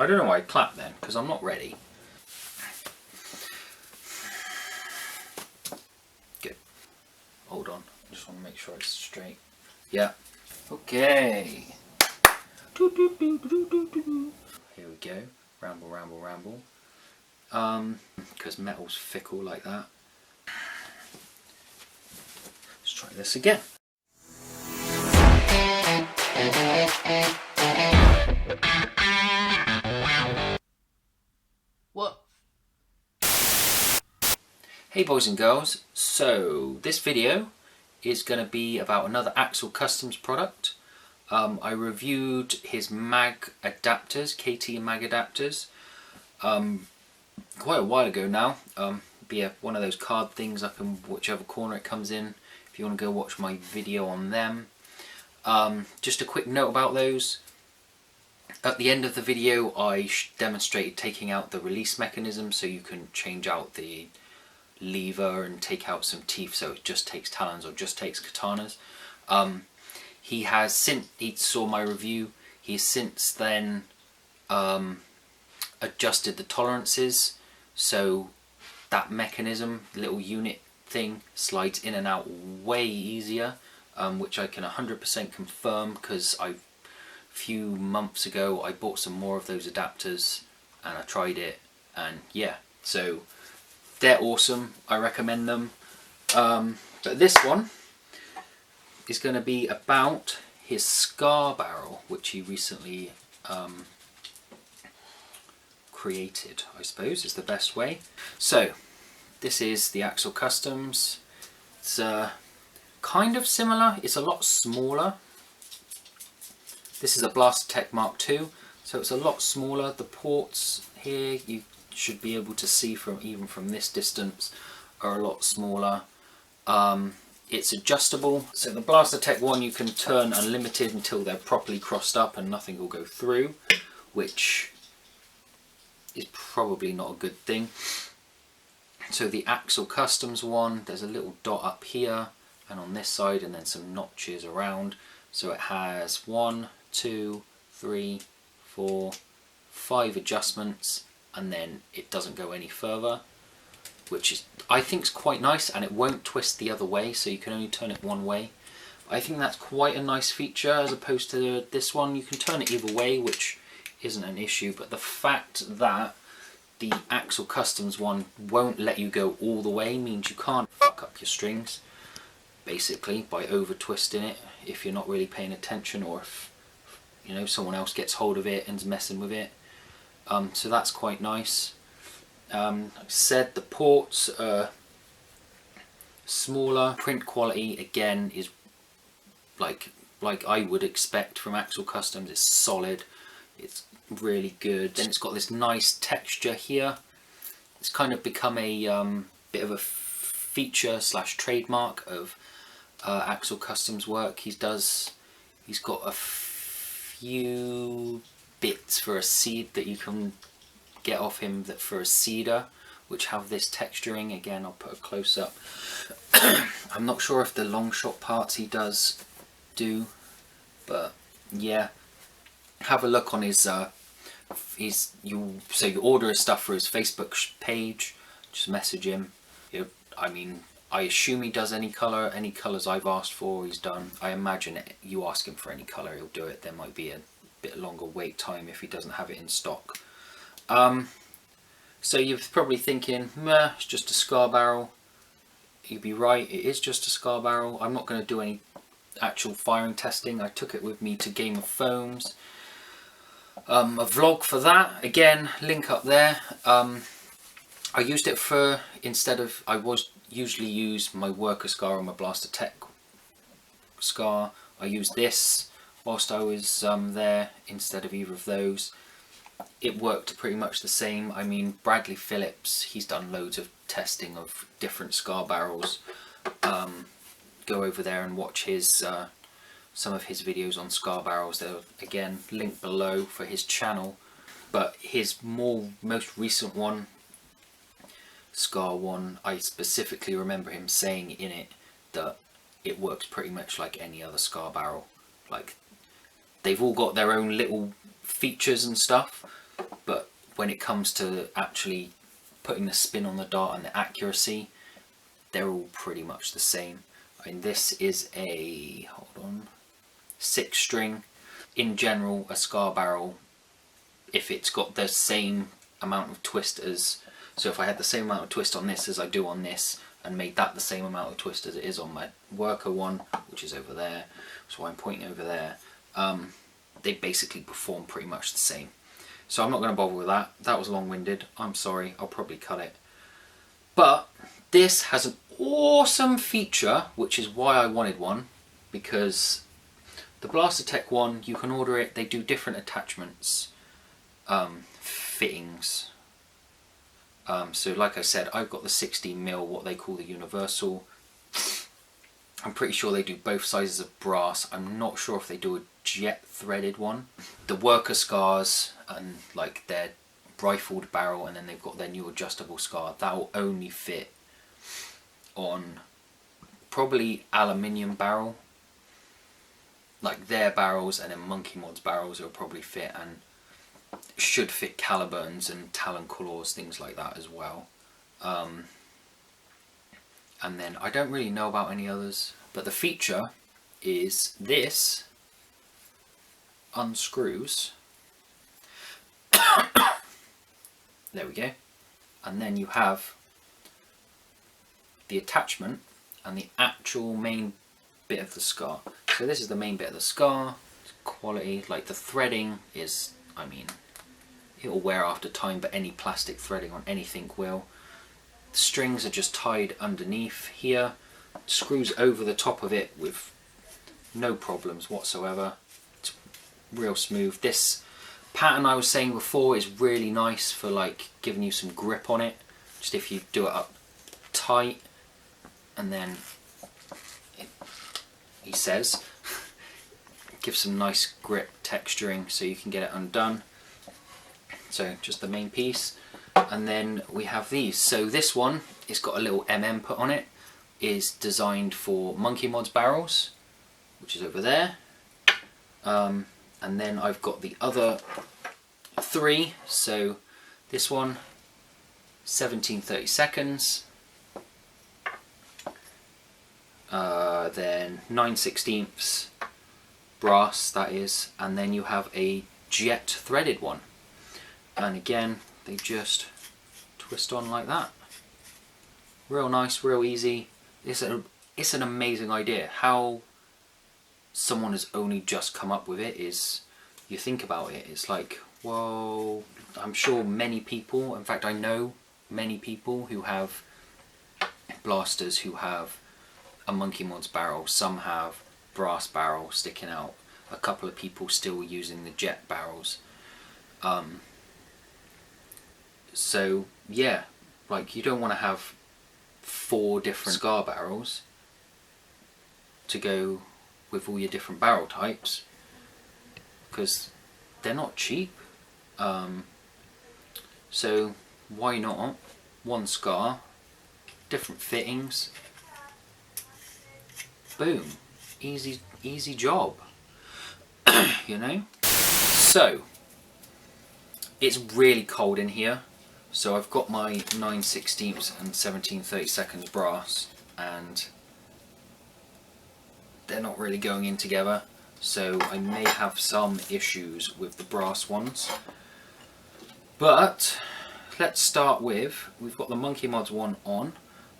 I don't know why I clapped then, because I'm not ready. Good. Hold on, I just want to make sure it's straight. Yeah. Okay. Here we go. Ramble, ramble, ramble. Because metal's fickle like that. Let's try this again. What? Hey boys and girls, so this video is going to be about another Axel Customs product. I reviewed his mag adapters, KT mag adapters, quite a while ago now. Be one of those card things up in whichever corner it comes in if you want to go watch my video on them. Just a quick note about those. At the end of the video I demonstrated taking out the release mechanism so you can change out the lever and take out some teeth so it just takes talons or just takes katanas. He has since he saw my review, he's since then adjusted the tolerances so that mechanism, little unit thing, slides in and out way easier, which I can 100% confirm because a few months ago I bought some more of those adapters and I tried it, and yeah, so they're awesome. I recommend them. But this one is going to be about his Scar Barrel, which he recently created, I suppose is the best way. So this is the Axel Customs. It's kind of similar, it's a lot smaller. This is a Blastertech Mark II, so it's a lot smaller. The ports here, you should be able to see from even from this distance, are a lot smaller. It's adjustable, so the Blastertech one you can turn unlimited until they're properly crossed up and nothing will go through, which is probably not a good thing. So the Axel Customs one, there's a little dot up here and on this side and then some notches around, so it has 1, 2, 3, 4, 5 adjustments, and then it doesn't go any further, which is, I think, is quite nice, and it won't twist the other way, so you can only turn it one way. I think that's quite a nice feature as opposed to this one. You can turn it either way, which isn't an issue, but the fact that the Axel Customs one won't let you go all the way means you can't fuck up your strings, basically, by over twisting it if you're not really paying attention, or if you know someone else gets hold of it and's messing with it. So that's quite nice. Like I said, the ports are smaller. Print quality again is like I would expect from Axel Customs. It's solid, it's really good. Then it's got this nice texture here. It's kind of become a bit of a feature slash trademark of Axel Customs work. He's got a few bits for a seed that you can get off him that for a cedar, which have this texturing. Again, I'll put a close up. I'm not sure if the long shot parts he does do, but yeah, have a look on his you order his stuff for his Facebook page, just message him. I mean, I assume he does any colours I've asked for he's done. I imagine you ask him for any colour he'll do it. There might be a bit longer wait time if he doesn't have it in stock. So you're probably thinking, meh, it's just a Scar Barrel. You'd be right, it is just a Scar Barrel. I'm not going to do any actual firing testing. I took it with me to Game of Foams. A vlog for that, again, link up there. I used it for, instead of, I usually use my worker scar or my Blastertech scar. I used this whilst I was there instead of either of those. It worked pretty much the same. I mean, Bradley Phillips, he's done loads of testing of different Scar Barrels. Go over there and watch his some of his videos on Scar Barrels. They're again linked below for his channel. But his most recent one, Scar one, I specifically remember him saying in it that it works pretty much like any other Scar Barrel. Like, they've all got their own little features and stuff, when it comes to actually putting the spin on the dart and the accuracy, they're all pretty much the same. I mean, this is a, hold on, 6 string. In general, a Scar barrel, if it's got the same amount of twist as, so if I had the same amount of twist on this as I do on this, and made that the same amount of twist as it is on my worker one, which is over there, so I'm pointing over there, they basically perform pretty much the same. So I'm not going to bother with that. That was long-winded. I'm sorry, I'll probably cut it. But this has an awesome feature, which is why I wanted one, because the Blastertech one, you can order it, they do different attachments, fittings. So like I said, I've got the 16mm, what they call the universal. I'm pretty sure they do both sizes of brass. I'm not sure if they do a jet threaded one. The worker scars and like their rifled barrel, and then they've got their new adjustable scar, that will only fit on probably aluminium barrel. Like their barrels, and then Monkey Mod's barrels will probably fit, and should fit Caliburns and Talon Claws, things like that as well. And then I don't really know about any others, but the feature is this unscrews. There we go. And then you have the attachment and the actual main bit of the scar. So this is the main bit of the scar. It's quality, like the threading is, I mean, it'll wear after time, but any plastic threading on anything will. The strings are just tied underneath here, screws over the top of it with no problems whatsoever. It's real smooth. This pattern I was saying before is really nice for like giving you some grip on it, just if you do it up tight, and then he says give some nice grip texturing so you can get it undone. So just the main piece, and then we have these. So this one, it's got a little MM put on it, is designed for Monkey Mod's barrels, which is over there. And then I've got the other 3. So this one, 17/32, then 9/16 brass, that is, and then you have a jet threaded one. And again, they just twist on like that. Real nice, real easy. It's an amazing idea. How someone has only just come up with it is, you think about it, it's like, whoa. I'm sure many people, in fact I know many people who have blasters who have a Monkey Mod's barrel. Some have brass barrel sticking out. A couple of people still using the jet barrels. So yeah, like you don't want to have 4 different Scar barrels to go with all your different barrel types, because they're not cheap. So why not one Scar, different fittings, boom, easy job. You know. So it's really cold in here. So I've got my 9/16 and 17/32 brass, and they're not really going in together, so I may have some issues with the brass ones. But let's start with, we've got the Monkey Mod's one on,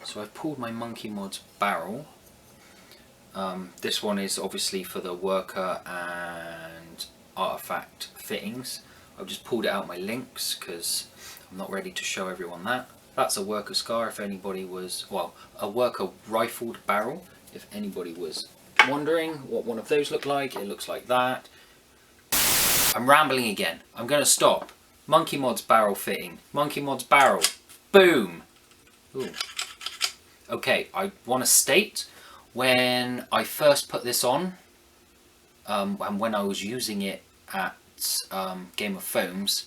so I've pulled my Monkey Mod's barrel. This one is obviously for the worker and artifact fittings. I've just pulled it out my links because I'm not ready to show everyone that. That's a worker scar, if anybody was, well, a worker rifled barrel, if anybody was wondering what one of those look like. It looks like that. I'm rambling again. I'm going to stop. Monkey Mod's barrel fitting. Monkey Mod's barrel. Boom! Ooh. Okay, I want to state, when I first put this on, and when I was using it at Game of Foams,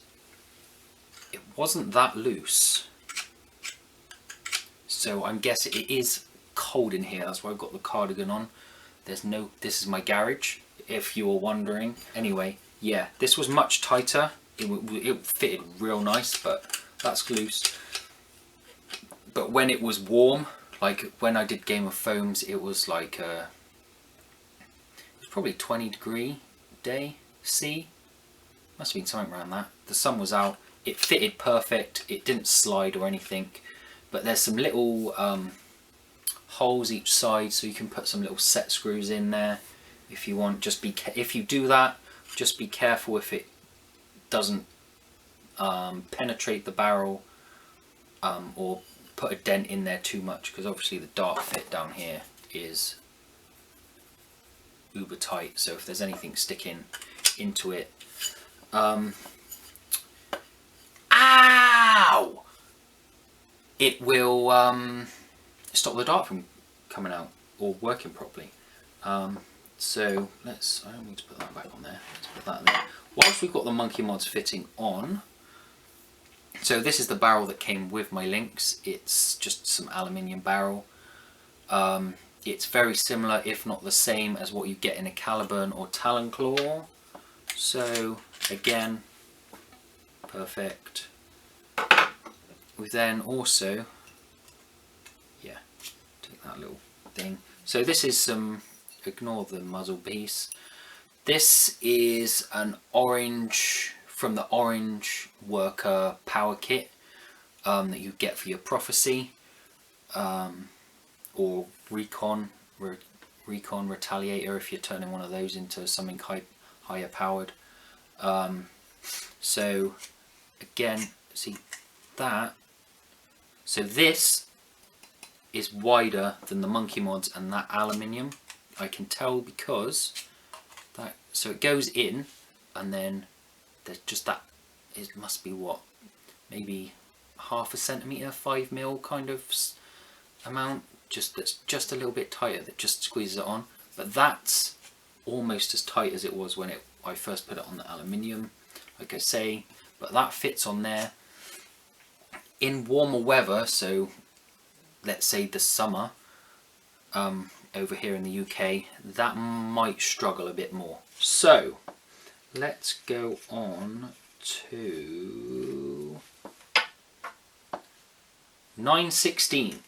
it wasn't that loose. So I'm guessing it is cold in here, that's why I've got the cardigan on. There's no, this is my garage, if you were wondering. Anyway, yeah, this was much tighter it fitted real nice, but that's loose. But when it was warm, like when I did Game of Foams, it was like it was probably 20-degree day C. Must have been something around that. The sun was out. It fitted perfect. It didn't slide or anything. But there's some little holes each side, so you can put some little set screws in there if you want. If you do that, just be careful if it doesn't penetrate the barrel or put a dent in there too much, because obviously the dart fit down here is uber tight, so if there's anything sticking into it, ow! It will stop the dart from coming out or working properly. So I don't need to put that back on there. Let's put that in there. Whilst we've got the Monkey Mods fitting on, so this is the barrel that came with my links. It's just some aluminium barrel. It's very similar, if not the same, as what you get in a Caliburn or Talon Claw. So again, perfect. We then also, yeah, take that little thing. So this is some, ignore the muzzle piece. This is an orange, from the Orange Worker Power Kit that you get for your Prophecy or Recon Retaliator if you're turning one of those into something higher powered. So again, see that. So this is wider than the Monkey Mods and that aluminium. I can tell because that, so it goes in and then there's just that, it must be what, maybe half a centimetre, 5 mil kind of amount, that's just a little bit tighter, that just squeezes it on. But that's almost as tight as it was when I first put it on the aluminium, like I say, but that fits on there. In warmer weather, so let's say the summer, over here in the UK, that might struggle a bit more. So let's go on to 9/16.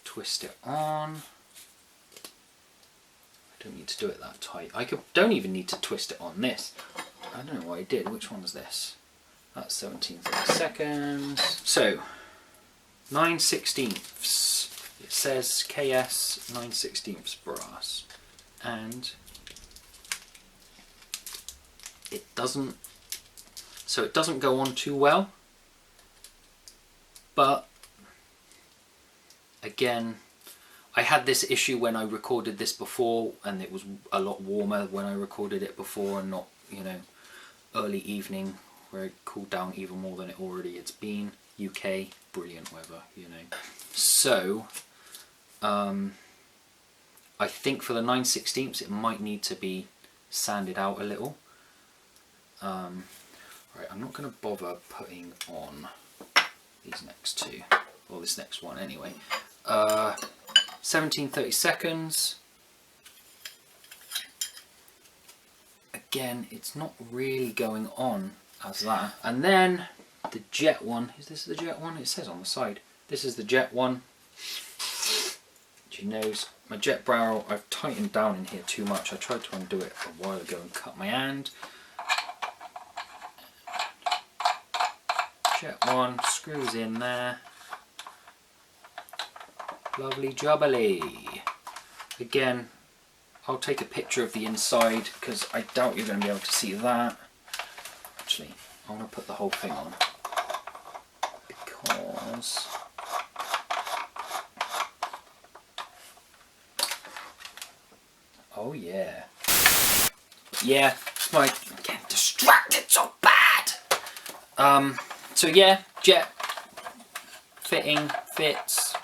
Twist it on. I don't need to do it that tight. Don't even need to twist it on this. I don't know what I did. Which one was this? That's 17/32. So 9/16. It says KS 9/16 brass, and it doesn't go on too well, but again, I had this issue when I recorded this before, and it was a lot warmer when I recorded it before, and not, you know, early evening where it cooled down even more than it already has been. UK, brilliant weather, you know. So I think for the 9/16 it might need to be sanded out a little. Right, I'm not going to bother putting on these next two, or this next one anyway. 17/32. Again, it's not really going on as that. And then the jet one, is this the jet one? It says on the side. This is the jet one. She knows my jet barrel, I've tightened down in here too much. I tried to undo it a while ago and cut my hand. Jet one, screws in there. Lovely jubbly. Again, I'll take a picture of the inside because I doubt you're going to be able to see that. Actually, I want to put the whole thing on because oh yeah. Yeah, it's my, I'm getting distracted so bad. So yeah, jet fitting fits.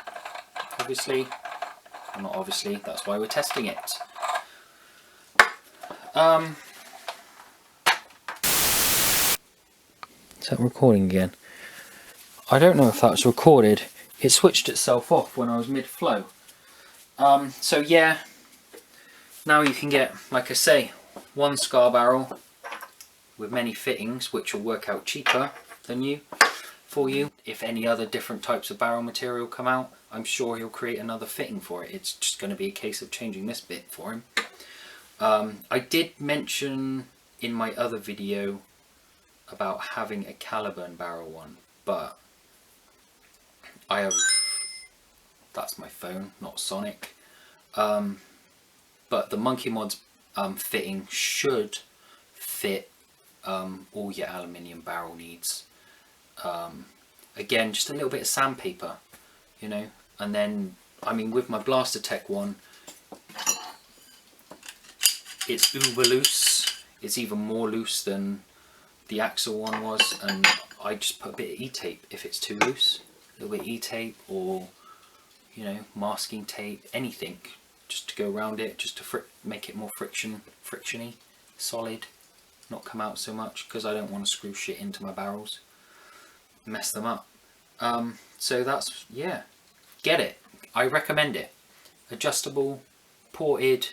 Obviously, well, not obviously, that's why we're testing it. Is that recording again? I don't know if that's recorded. It switched itself off when I was mid-flow. So yeah, now you can get, like I say, one scar barrel with many fittings which will work out cheaper than you for you. If any other different types of barrel material come out, I'm sure he'll create another fitting for it. It's just going to be a case of changing this bit for him. I did mention in my other video about having a Caliburn barrel one, but I have, that's my phone, not Sonic, but the Monkey Mods fitting should fit all your aluminium barrel needs. Again, just a little bit of sandpaper, you know, and then, I mean, with my Blaster Tech one, it's uber loose. It's even more loose than the Axel one was, and I just put a bit of e-tape if it's too loose. A little bit of e-tape, or, you know, masking tape, anything, just to go around it, just to make it more frictiony, solid, not come out so much, because I don't want to screw shit into my barrels, mess them up. So that's, yeah, get it. I recommend it. Adjustable, ported,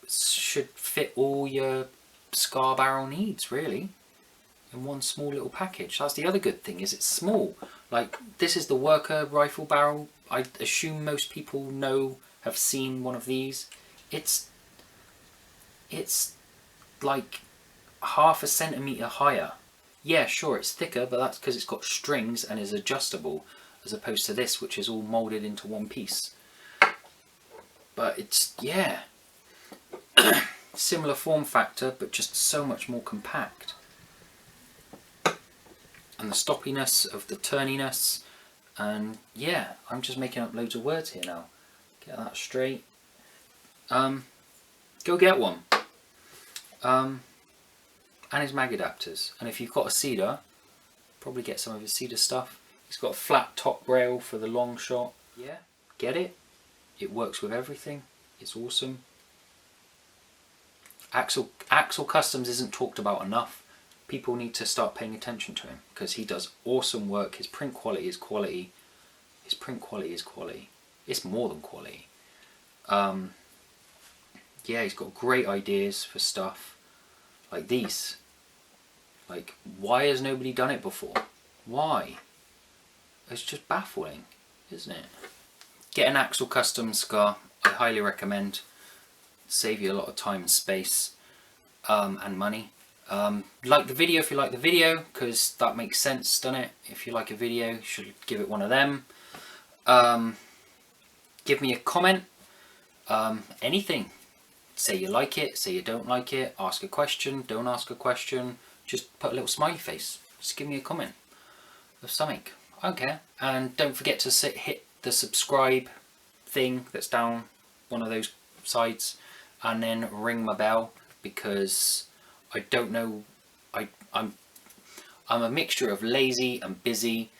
should fit all your Scar barrel needs really in one small little package. That's the other good thing, is it's small. Like, this is the worker rifle barrel. I assume most people have seen one of these. It's like half a centimetre higher. Yeah, sure, it's thicker, but that's because it's got strings and is adjustable, as opposed to this, which is all moulded into one piece. But it's, yeah, similar form factor, but just so much more compact. And the stoppiness of the turniness, and yeah, I'm just making up loads of words here now. Get that straight. Go get one. And his mag adapters. And if you've got a Cedar, probably get some of his Cedar stuff. He's got a flat top rail for the long shot. Yeah, get it. It works with everything. It's awesome. Axel Customs isn't talked about enough. People need to start paying attention to him, because he does awesome work. His print quality is quality. His print quality is quality. It's more than quality. Yeah, he's got great ideas for stuff like these. Like, why has nobody done it before? Why? It's just baffling, isn't it? Get an Axel Custom Scar. I highly recommend. Save you a lot of time and space, and money. Like the video if you like the video, because that makes sense, doesn't it? If you like a video, you should give it one of them. Give me a comment. Anything. Say you like it, say you don't like it, ask a question, don't ask a question, just put a little smiley face. Just give me a comment of something. I don't care. And don't forget to hit the subscribe thing that's down one of those sides, and then ring my bell, because I don't know, I'm a mixture of lazy and busy,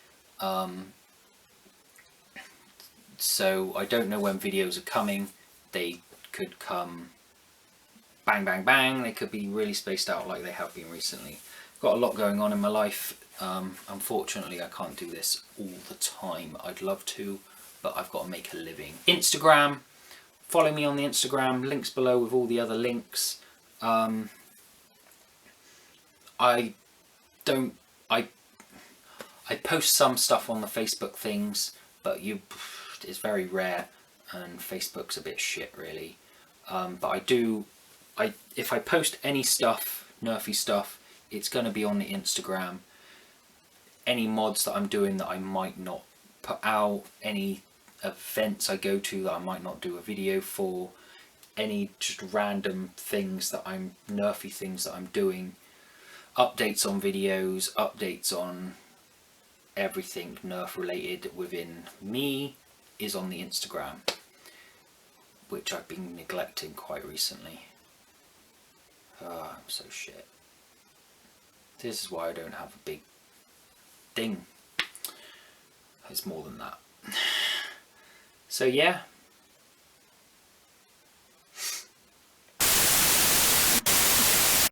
so I don't know when videos are coming. They could come bang bang bang, they could be really spaced out like they have been recently. Got a lot going on in my life. Unfortunately I can't do this all the time. I'd love to, but I've got to make a living. Instagram, follow me on the Instagram, links below with all the other links. I post some stuff on the Facebook things, but it's very rare, and Facebook's a bit shit really. But if I post any stuff, nerfy stuff, it's going to be on the Instagram. Any mods that I'm doing that I might not put out, any events I go to that I might not do a video for, any just random things that nerfy things that I'm doing, updates on videos, updates on everything nerf related within me is on the Instagram, which I've been neglecting quite recently. Oh, I'm so shit. This is why I don't have a big thing. It's more than that. So yeah,